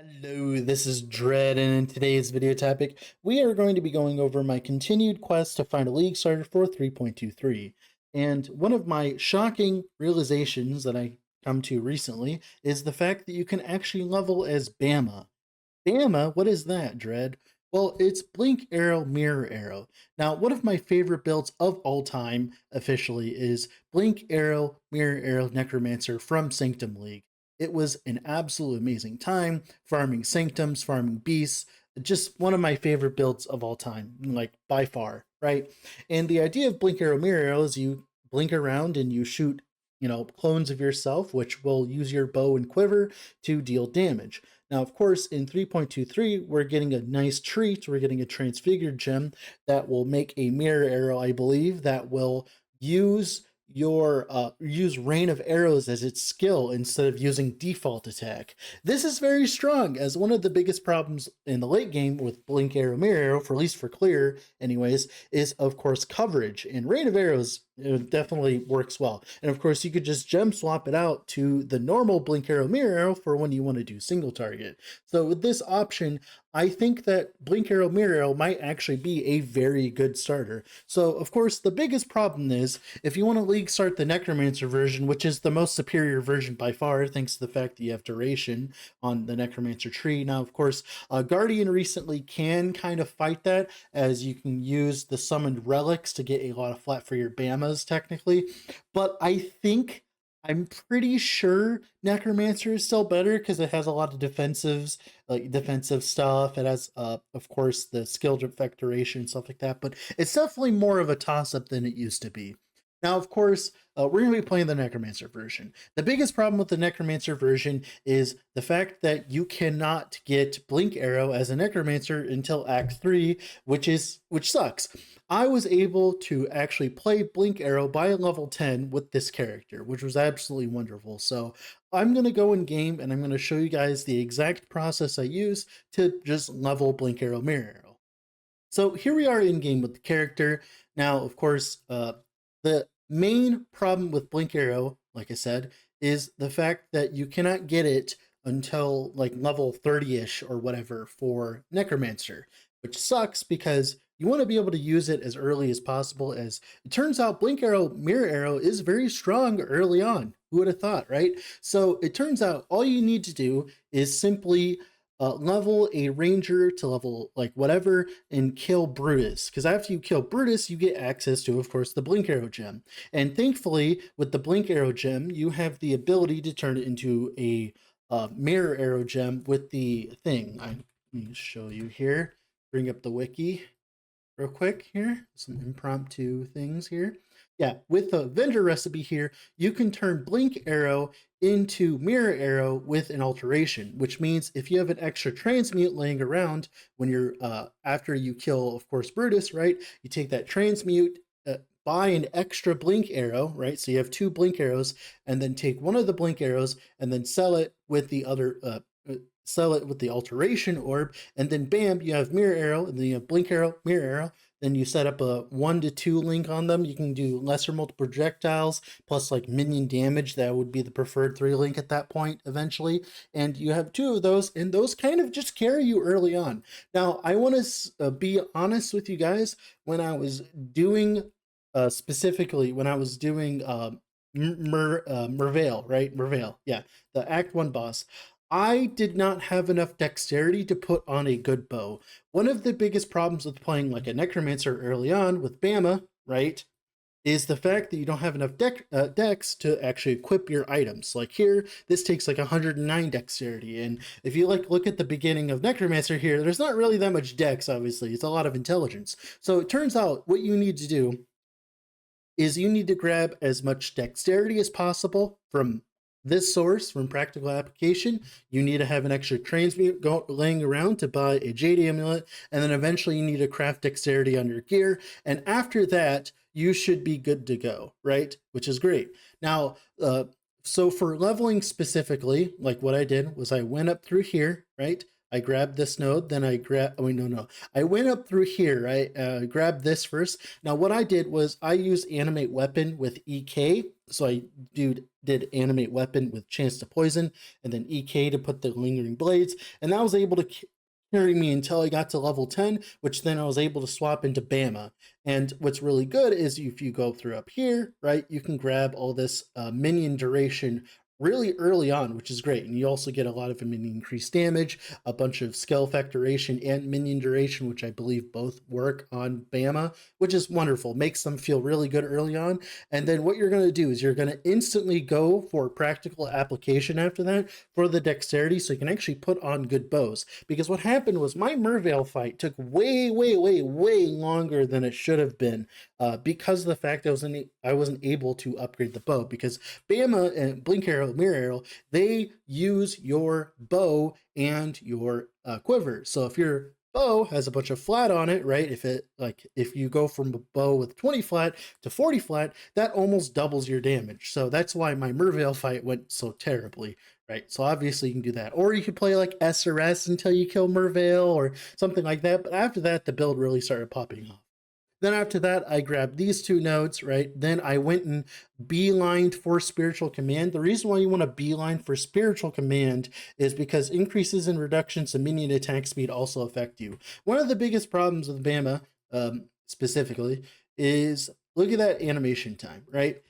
Hello, this is Dread, and in today's video topic, we are going to be going over my continued quest to find a league starter for 3.23. And one of my shocking realizations that I come to recently is the fact that you can actually level as BAMA. BAMA, what is that, Dread? Well, it's Blink Arrow Mirror Arrow. Now, one of my favorite builds of all time officially is Blink Arrow Mirror Arrow Necromancer from Sanctum League. It was an absolute amazing time farming Sanctums, farming beasts, just one of my favorite builds of all time, like by far, right? And the idea of Blink Arrow Mirror Arrow is you blink around and you shoot, clones of yourself, which will use your bow and quiver to deal damage. Now, of course, in 3.23, we're getting a nice treat. We're getting a transfigured gem that will make a mirror arrow, I believe, that will use use rain of arrows as its skill instead of using default attack. This is very strong, as one of the biggest problems in the late game with Blink Arrow Mirror Arrow, for at least for clear anyways, is of course coverage, and rain of arrows definitely works well. And of course, you could just gem swap it out to the normal Blink Arrow Mirror Arrow for when you want to do single target. So with this option, I think that Blink Arrow Mirror Arrow might actually be a very good starter. So of course, the biggest problem is if you want to league start the Necromancer version, which is the most superior version by far, thanks to the fact that you have duration on the Necromancer tree. Now, of course, Guardian recently can kind of fight that, as you can use the summoned relics to get a lot of flat for your Bamas technically, but I'm pretty sure Necromancer is still better because it has a lot of defensive stuff. It has, of course, the skill effect duration and stuff like that. But it's definitely more of a toss up than it used to be. Now, of course, we're going to be playing the Necromancer version. The biggest problem with the Necromancer version is the fact that you cannot get Blink Arrow as a Necromancer until Act 3, which sucks. I was able to actually play Blink Arrow by level 10 with this character, which was absolutely wonderful. So I'm going to go in game and I'm going to show you guys the exact process I use to just level Blink Arrow Mirror Arrow. So here we are in game with the character. Now, of course, the main problem with Blink Arrow, like I said, is the fact that you cannot get it until like level 30-ish or whatever for Necromancer, which sucks because you want to be able to use it as early as possible, as it turns out Blink Arrow Mirror Arrow is very strong early on. Who would have thought, right? So it turns out all you need to do is simply level a ranger to level like whatever and kill Brutus, because after you kill Brutus you get access to, of course, the Blink Arrow gem. And thankfully with the Blink Arrow gem you have the ability to turn it into a mirror arrow gem with the thing. Let me show you here, bring up the wiki real quick here, some impromptu things here. Yeah, with the vendor recipe here, you can turn Blink Arrow into Mirror Arrow with an alteration, which means if you have an extra transmute laying around when you're after you kill, of course, Brutus, right? You take that transmute, buy an extra Blink Arrow, right? So you have two Blink Arrows, and then take one of the Blink Arrows and then sell it with the other. Sell it with the alteration orb, and then bam, you have Mirror Arrow, and then you have Blink Arrow, Mirror Arrow. Then you set up a 1 to 2 link on them. You can do lesser multiple projectiles plus like minion damage. That would be the preferred 3 link at that point eventually. And you have 2 of those, and those kind of just carry you early on. Now, I want to be honest with you guys. When I was doing specifically when I was doing Merveil, right? Merveil, yeah, the Act 1 boss. I did not have enough dexterity to put on a good bow. One of the biggest problems with playing like a Necromancer early on with BAMA, right, is the fact that you don't have enough dex to actually equip your items. Like here, this takes like 109 dexterity, and if you like look at the beginning of Necromancer here, there's not really that much dex, obviously. It's a lot of intelligence. So it turns out what you need to do is you need to grab as much dexterity as possible from this source, from practical application. You need to have an extra transmute laying around to buy a Jade amulet, and then eventually you need to craft dexterity on your gear, and after that you should be good to go, right? Which is great. Now, so for leveling specifically, like what I did was I went up through here, right? I grabbed this node, then I I went up through here, right? Grabbed this first. Now what I did was I used animate weapon with EK, So I did animate weapon with chance to poison, and then EK to put the lingering blades, and that was able to carry me until I got to level 10, which then I was able to swap into BAMA. And what's really good is if you go through up here, right, you can grab all this minion duration really early on, which is great. And you also get a lot of minion increased damage, a bunch of skill effect duration and minion duration, which I believe both work on BAMA, which is wonderful. Makes them feel really good early on. And then what you're going to do is you're going to instantly go for practical application after that for the dexterity, so you can actually put on good bows. Because what happened was my Mervale fight took way longer than it should have been, because of the fact I wasn't able to upgrade the bow, because BAMA and Blink Arrow, Mirror Arrow, they use your bow and your quiver. So if your bow has a bunch of flat on it, right? If you go from a bow with 20 flat to 40 flat, that almost doubles your damage. So that's why my Mervale fight went so terribly, right? So obviously you can do that. Or you could play like SRS until you kill Mervale or something like that. But after that, the build really started popping off. Then after that, I grabbed these two nodes, right? Then I went and beelined for Spiritual Command. The reason why you want to beeline for Spiritual Command is because increases and reductions in minion attack speed also affect you. One of the biggest problems with BAMA, specifically, is look at that animation time, right?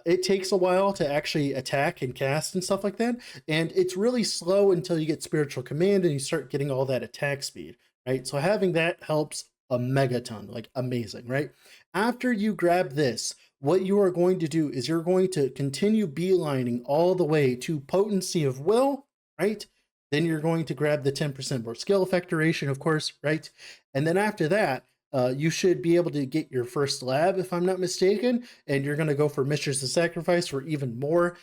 It takes a while to actually attack and cast and stuff like that, and it's really slow until you get Spiritual Command and you start getting all that attack speed, right? So having that helps a megaton, like amazing, right? After you grab this, what you are going to do is you're going to continue beelining all the way to Potency of Will, right? Then you're going to grab the 10% more skill effect duration, of course, right? And then after that, you should be able to get your first lab, if I'm not mistaken, and you're going to go for Mistress of Sacrifice for even more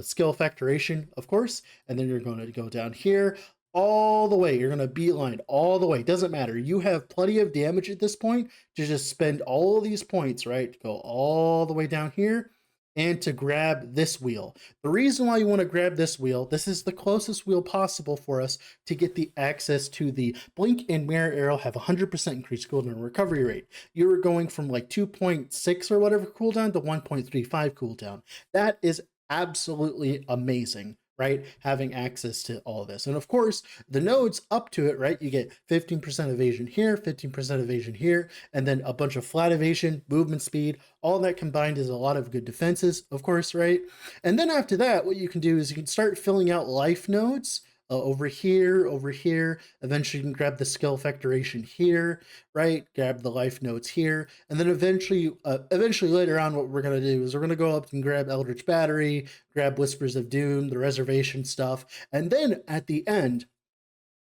skill effect duration, of course. And then you're going to go down here all the way. You're going to beeline all the way. Doesn't matter. You have plenty of damage at this point to just spend all of these points, right? Go all the way down here and to grab this wheel. The reason why you want to grab this wheel, this is the closest wheel possible for us to get the access to the Blink and Mirror Arrow have 100% increased cooldown recovery rate. You're going from like 2.6 or whatever cooldown to 1.35 cooldown. That is absolutely amazing, right? Having access to all of this. And of course, the nodes up to it, right? You get 15% evasion here, 15% evasion here, and then a bunch of flat evasion, movement speed. All that combined is a lot of good defenses, of course, right? And then after that, what you can do is you can start filling out life nodes. Over here. Eventually, you can grab the skill effect duration here, right? Grab the life nodes here, and then eventually later on, what we're gonna do is we're gonna go up and grab Eldritch Battery, grab Whispers of Doom, the reservation stuff, and then at the end,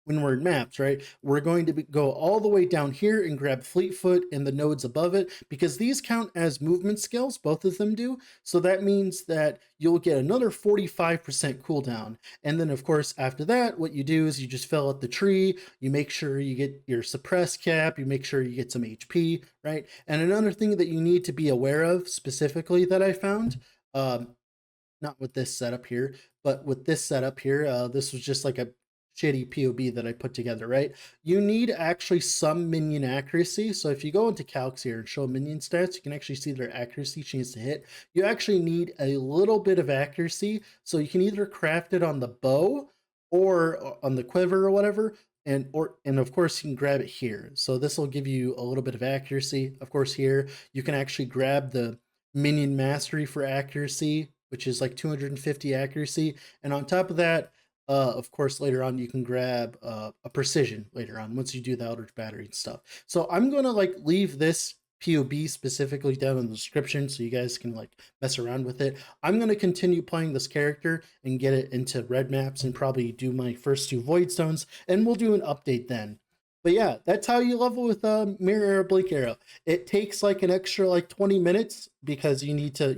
when we're in maps, right, we're going to go all the way down here and grab Fleetfoot and the nodes above it, because these count as movement skills, both of them do. So that means that you'll get another 45% cooldown. And then of course, after that, what you do is you just fill out the tree, you make sure you get your suppress cap, you make sure you get some HP, right? And another thing that you need to be aware of specifically that I found, not with this setup here, but with this setup here, this was just like a shitty POB that I put together, right? You need actually some minion accuracy. So if you go into calcs here and show minion stats, you can actually see their accuracy chance to hit. You actually need a little bit of accuracy. So you can either craft it on the bow or on the quiver or whatever. And of course you can grab it here. So this will give you a little bit of accuracy. Of course, here you can actually grab the minion mastery for accuracy, which is like 250 accuracy. And on top of that, of course, later on, you can grab a precision later on once you do the Eldritch Battery and stuff. So I'm going to like leave this POB specifically down in the description so you guys can like mess around with it. I'm going to continue playing this character and get it into red maps and probably do my first 2 Void Stones, and we'll do an update then. But yeah, that's how you level with Mirror Arrow, Blink Arrow. It takes like an extra like 20 minutes because you need to,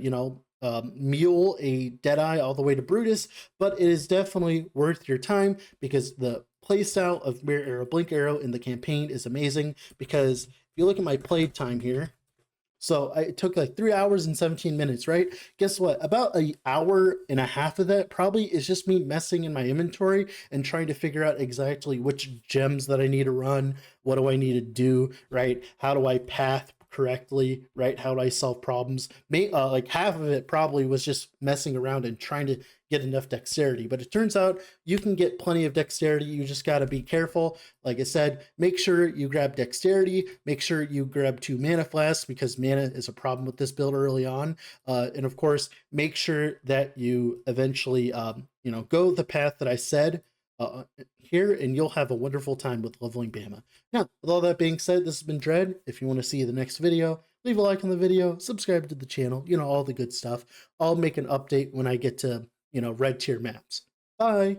mule a Deadeye all the way to Brutus, but it is definitely worth your time because the playstyle of Mirror Arrow, Blink Arrow in the campaign is amazing. Because if you look at my play time here, so it took like 3 hours and 17 minutes, right? Guess what? About an hour and a half of that probably is just me messing in my inventory and trying to figure out exactly which gems that I need to run. What do I need to do, right? How do I path correctly, right? How do I solve problems? Like half of it probably was just messing around and trying to get enough dexterity, but it turns out you can get plenty of dexterity. You just got to be careful. Like I said, make sure you grab dexterity, make sure you grab 2 mana flasks because mana is a problem with this build early on. And of course, make sure that you eventually, go the path that I said here, and you'll have a wonderful time with leveling BAMA. Now, with all that being said, this has been Dread. If you want to see the next video, leave a like on the video, subscribe to the channel, all the good stuff. I'll make an update when I get to, red tier maps. Bye.